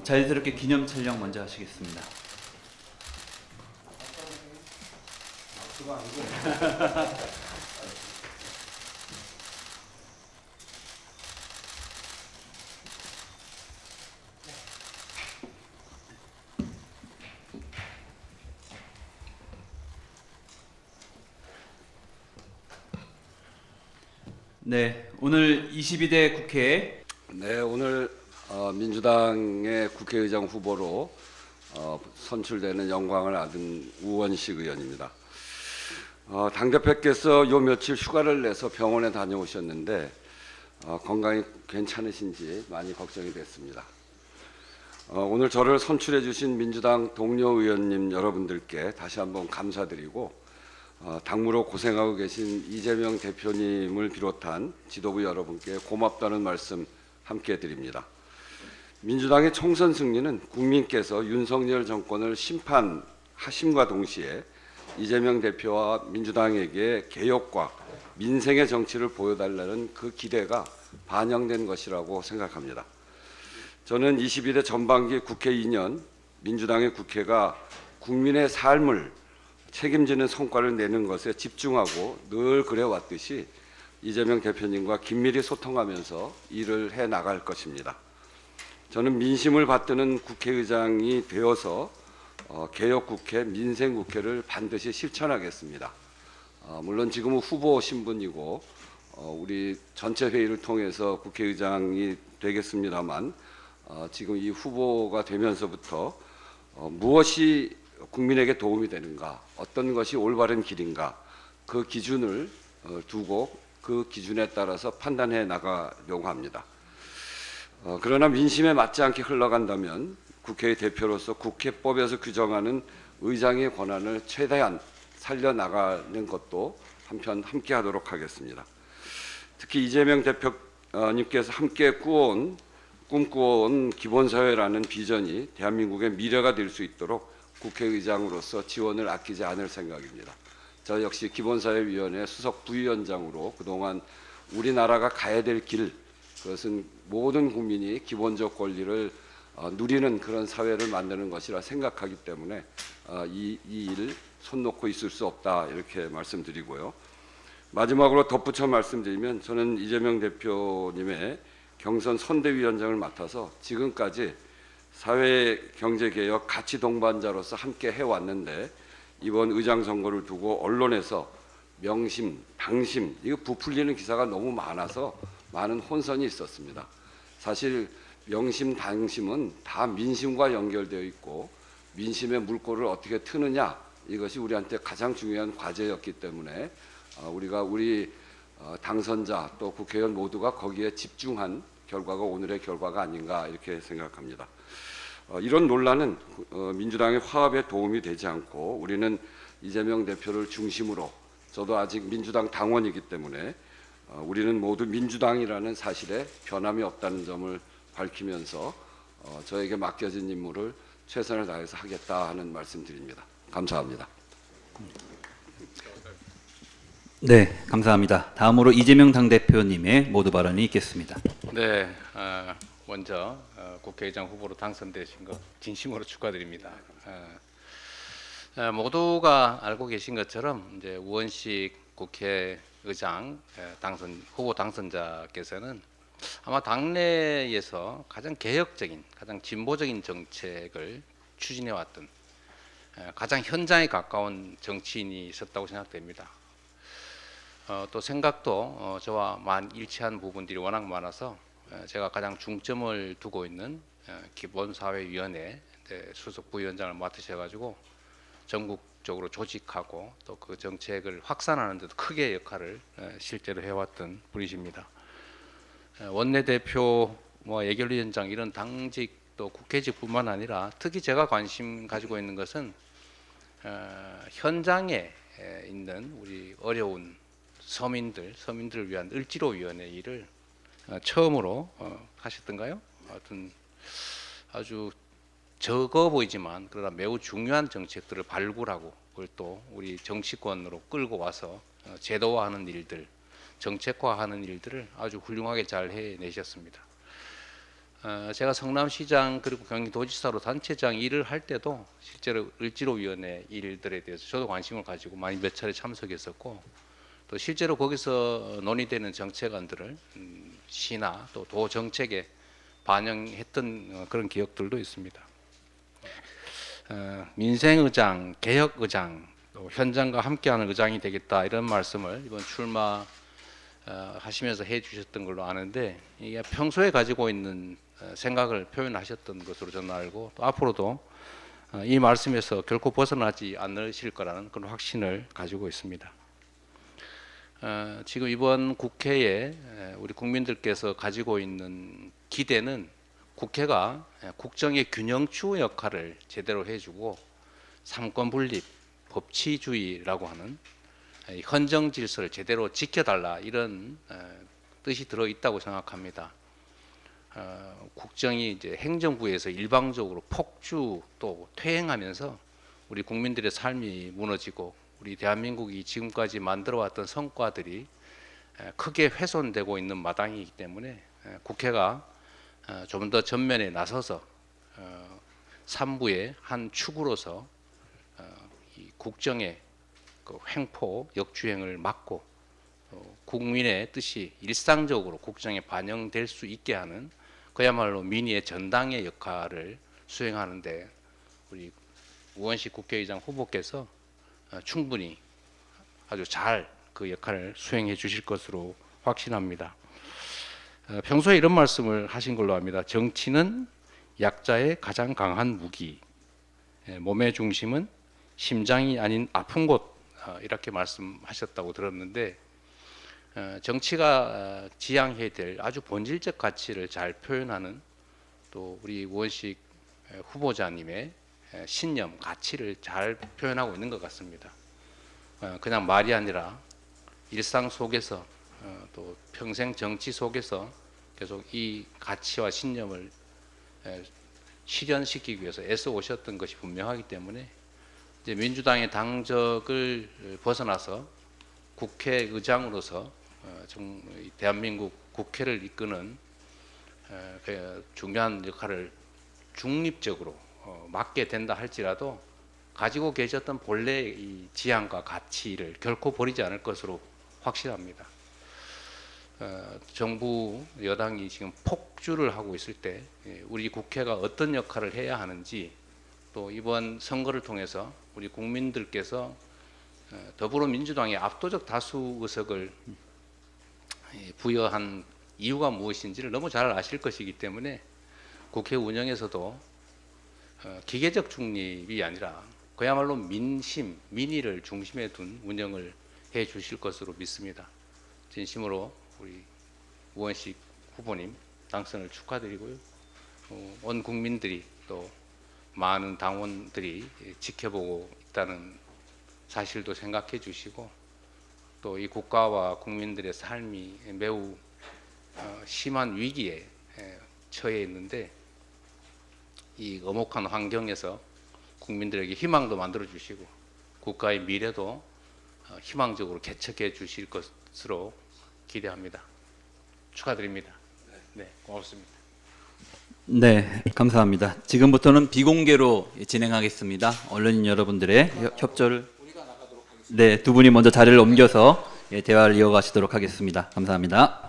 자연스럽게 기념 촬영 먼저 하시겠습니다. 네, 오늘 22대 국회에 네, 오늘 민주당의 국회의장 후보로 선출되는 영광을 얻은 우원식 의원입니다. 당대표께서 요 며칠 휴가를 내서 병원에 다녀오셨는데 건강이 괜찮으신지 많이 걱정이 됐습니다. 오늘 저를 선출해 주신 민주당 동료 의원님 여러분들께 다시 한번 감사드리고 당무로 고생하고 계신 이재명 대표님을 비롯한 지도부 여러분께 고맙다는 말씀 함께 드립니다. 민주당의 총선 승리는 국민께서 윤석열 정권을 심판하심과 동시에 이재명 대표와 민주당에게 개혁과 민생의 정치를 보여달라는 그 기대가 반영된 것이라고 생각합니다. 저는 21대 전반기 국회 2년 민주당의 국회가 국민의 삶을 책임지는 성과를 내는 것에 집중하고 늘 그래왔듯이 이재명 대표님과 긴밀히 소통하면서 일을 해 나갈 것입니다. 저는 민심을 받드는 국회의장이 되어서 개혁국회, 민생국회를 반드시 실천하겠습니다. 물론 지금은 후보 신분이고 우리 전체 회의를 통해서 국회의장이 되겠습니다만 지금 이 후보가 되면서부터 무엇이 국민에게 도움이 되는가, 어떤 것이 올바른 길인가, 그 기준을 두고 그 기준에 따라서 판단해 나가려고 합니다. 그러나 민심에 맞지 않게 흘러간다면 국회의 대표로서 국회법에서 규정하는 의장의 권한을 최대한 살려나가는 것도 한편 함께 하도록 하겠습니다. 특히 이재명 대표님께서 함께 꿈꾸어온 기본사회라는 비전이 대한민국의 미래가 될 수 있도록 국회의장으로서 지원을 아끼지 않을 생각입니다. 저 역시 기본사회위원회 수석 부위원장으로 그동안 우리나라가 가야 될 길, 그것은 모든 국민이 기본적 권리를 누리는 그런 사회를 만드는 것이라 생각하기 때문에 이 일 손 놓고 있을 수 없다 이렇게 말씀드리고요. 마지막으로 덧붙여 말씀드리면 저는 이재명 대표님의 경선 선대위원장을 맡아서 지금까지 사회경제개혁 가치 동반자로서 함께 해왔는데 이번 의장 선거를 두고 언론에서 명심, 당심 이거 부풀리는 기사가 너무 많아서 많은 혼선이 있었습니다. 사실 명심, 당심은 다 민심과 연결되어 있고 민심의 물꼬를 어떻게 트느냐 이것이 우리한테 가장 중요한 과제였기 때문에 우리 당선자 또 국회의원 모두가 거기에 집중한 결과가 오늘의 결과가 아닌가 이렇게 생각합니다. 이런 논란은 민주당의 화합에 도움이 되지 않고 우리는 이재명 대표를 중심으로 저도 아직 민주당 당원이기 때문에 우리는 모두 민주당이라는 사실에 변함이 없다는 점을 밝히면서 저에게 맡겨진 임무를 최선을 다해서 하겠다 하는 말씀드립니다. 감사합니다. 네, 감사합니다. 다음으로 이재명 당대표님의 모두 발언이 있겠습니다. 네, 먼저 국회의장 후보로 당선되신 것 진심으로 축하드립니다. 모두가 알고 계신 것처럼 이제 우원식 국회의장 후보 당선자께서는 아마 당내에서 가장 개혁적인, 가장 진보적인 정책을 추진해 왔던 가장 현장에 가까운 정치인이셨다고 생각됩니다. 또 생각도 저와 일치한 부분들이 워낙 많아서 제가 가장 중점을 두고 있는 기본사회위원회 수석 부위원장을 맡으셔가지고 전국적으로 조직하고 또 그 정책을 확산하는 데도 크게 역할을 실제로 해왔던 분이십니다. 원내대표, 예결위원장 이런 당직 또 국회직뿐만 아니라 특히 제가 관심 가지고 있는 것은 현장에 있는 우리 어려운 서민들을 위한 을지로위원회 일을 처음으로 하셨던가요? 하여튼 아주 적어 보이지만 그러나 매우 중요한 정책들을 발굴하고 그걸 또 우리 정치권으로 끌고 와서 제도화하는 일들, 정책화하는 일들을 아주 훌륭하게 잘 해내셨습니다. 제가 성남시장 그리고 경기도지사로 단체장 일을 할 때도 실제로 을지로위원회 일들에 대해서 저도 관심을 가지고 많이 몇 차례 참석했었고 또 실제로 거기서 논의되는 정책안들을 시나 또 도 정책에 반영했던 그런 기억들도 있습니다. 민생의장, 개혁의장, 또 현장과 함께하는 의장이 되겠다 이런 말씀을 이번 출마 하시면서 해주셨던 걸로 아는데 이게 평소에 가지고 있는 생각을 표현하셨던 것으로 저는 알고 또 앞으로도 이 말씀에서 결코 벗어나지 않으실 거라는 그런 확신을 가지고 있습니다. 지금 이번 국회에 우리 국민들께서 가지고 있는 기대는 국회가 국정의 균형추 역할을 제대로 해주고 삼권 분립, 법치주의라고 하는 헌정 질서를 제대로 지켜달라 이런 뜻이 들어 있다고 생각합니다. 국정이 이제 행정부에서 일방적으로 폭주 또 퇴행하면서 우리 국민들의 삶이 무너지고 우리 대한민국이 지금까지 만들어왔던 성과들이 크게 훼손되고 있는 마당이기 때문에 국회가 좀 더 전면에 나서서 삼부의 한 축으로서 이 국정의 그 횡포 역주행을 막고 국민의 뜻이 일상적으로 국정에 반영될 수 있게 하는 그야말로 민의의 전당의 역할을 수행하는데 우리 우원식 국회의장 후보께서 충분히 아주 잘 그 역할을 수행해 주실 것으로 확신합니다. 평소에 이런 말씀을 하신 걸로 압니다. 정치는 약자의 가장 강한 무기, 몸의 중심은 심장이 아닌 아픈 곳 이렇게 말씀하셨다고 들었는데 정치가 지향해야 될 아주 본질적 가치를 잘 표현하는 또 우리 우원식 후보자님의 신념, 가치를 잘 표현하고 있는 것 같습니다. 그냥 말이 아니라 일상 속에서 또 평생 정치 속에서 계속 이 가치와 신념을 실현시키기 위해서 애써 오셨던 것이 분명하기 때문에 이제 민주당의 당적을 벗어나서 국회의장으로서 대한민국 국회를 이끄는 중요한 역할을 중립적으로 맡게 된다 할지라도 가지고 계셨던 본래의 이 지향과 가치를 결코 버리지 않을 것으로 확실합니다. 정부 여당이 지금 폭주를 하고 있을 때 우리 국회가 어떤 역할을 해야 하는지 또 이번 선거를 통해서 우리 국민들께서 더불어민주당의 압도적 다수 의석을 부여한 이유가 무엇인지를 너무 잘 아실 것이기 때문에 국회 운영에서도 기계적 중립이 아니라 그야말로 민심, 민의를 중심에 둔 운영을 해 주실 것으로 믿습니다. 진심으로 우리 우원식 후보님 당선을 축하드리고요. 온 국민들이 또 많은 당원들이 지켜보고 있다는 사실도 생각해 주시고 또 이 국가와 국민들의 삶이 매우 심한 위기에 처해 있는데 이 엄혹한 환경에서 국민들에게 희망도 만들어 주시고 국가의 미래도 희망적으로 개척해 주실 것으로 기대합니다. 축하드립니다. 네, 고맙습니다. 네, 감사합니다. 지금부터는 비공개로 진행하겠습니다. 언론인 여러분들의 협조를 네, 두 분이 먼저 자리를 옮겨서 대화를 이어가시도록 하겠습니다. 감사합니다.